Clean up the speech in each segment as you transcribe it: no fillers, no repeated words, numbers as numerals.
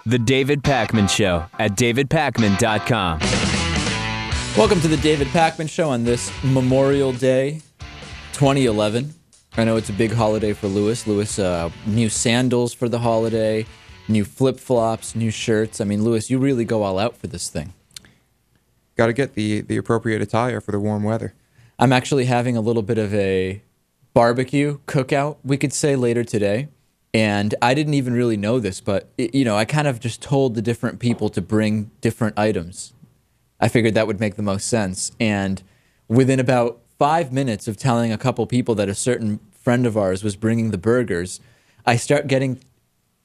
The David Pakman Show at davidpakman.com. Welcome to the David Pakman Show on this Memorial Day 2011. I know it's a big holiday for Lewis. Lewis, new sandals for the holiday, new flip-flops, new shirts. I mean, Lewis, you really go all out for this thing. Got to get the appropriate attire for the warm weather. I'm actually having a little bit of a barbecue cookout, we could say, later today. And I didn't even really know this, but, I kind of just told the different people to bring different items. I figured that would make the most sense. And within about 5 minutes of telling a couple people that a certain friend of ours was bringing the burgers, I start getting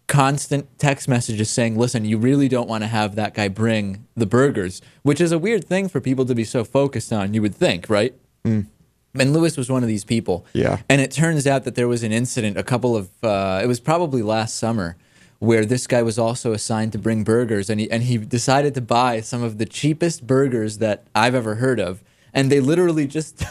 constant text messages saying, listen, you really don't want to have that guy bring the burgers, which is a weird thing for people to be so focused on, you would think, right? Mm. And Lewis was one of these people. Yeah. And it turns out that there was an incident it was probably last summer, where this guy was also assigned to bring burgers, and he decided to buy some of the cheapest burgers that I've ever heard of, and they literally just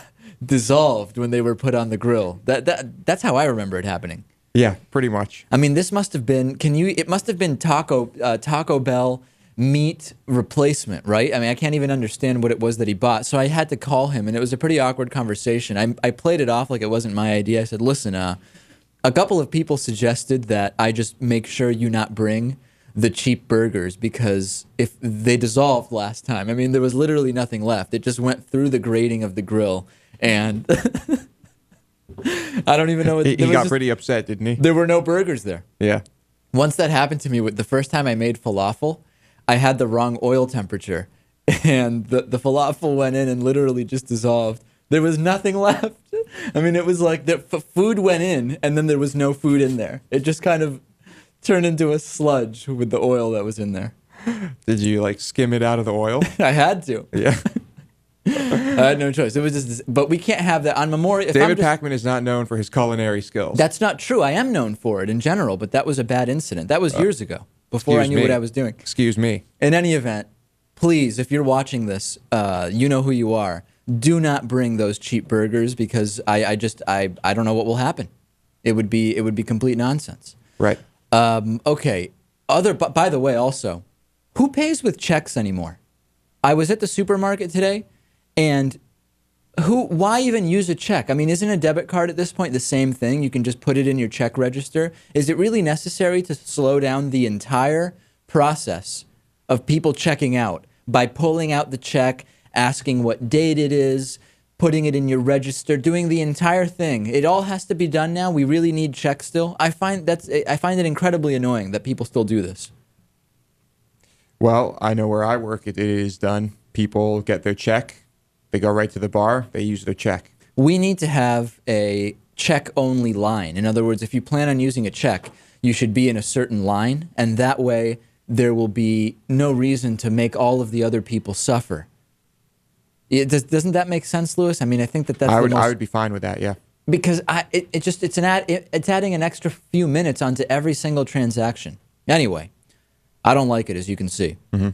dissolved when they were put on the grill. That's how I remember it happening. Yeah, pretty much. I mean, this must have been, it must have been Taco Bell meat replacement, right? I mean, I can't even understand what it was that he bought. So I had to call him, and it was a pretty awkward conversation. I played it off like it wasn't my idea. I said, listen, a couple of people suggested that I just make sure you not bring the cheap burgers because if they dissolved last time, I mean, there was literally nothing left. It just went through the grating of the grill, and I don't even know. He got pretty upset, didn't he? There were no burgers there. Yeah. Once that happened to me, the first time I made falafel, I had the wrong oil temperature, and the falafel went in and literally just dissolved. There was nothing left. I mean, it was like the food went in, and then there was no food in there. It just kind of turned into a sludge with the oil that was in there. Did you, skim it out of the oil? I had to. Yeah. I had no choice. It was just, but we can't have that on Memorial. David Pakman is not known for his culinary skills. That's not true. I am known for it in general, but that was a bad incident. That was years ago, before I knew what I was doing. Excuse me. In any event, please, if you're watching this, you know who you are. Do not bring those cheap burgers because I don't know what will happen. It would be complete nonsense. Right. Okay. By the way, also, who pays with checks anymore? I was at the supermarket today. And why even use a check? I mean, isn't a debit card at this point the same thing? You can just put it in your check register. Is it really necessary to slow down the entire process of people checking out by pulling out the check, asking what date it is, putting it in your register, doing the entire thing? It all has to be done now. We really need checks still. I find it incredibly annoying that people still do this. Well, I know where I work, it is done. People get their check. They go right to the bar. They use their check. We need to have a check-only line. In other words, if you plan on using a check, you should be in a certain line, and that way there will be no reason to make all of the other people suffer. Doesn't that make sense, Lewis? I mean, I think that's I would be fine with that, yeah. Because it's adding an extra few minutes onto every single transaction. Anyway, I don't like it, as you can see. Mm-hmm.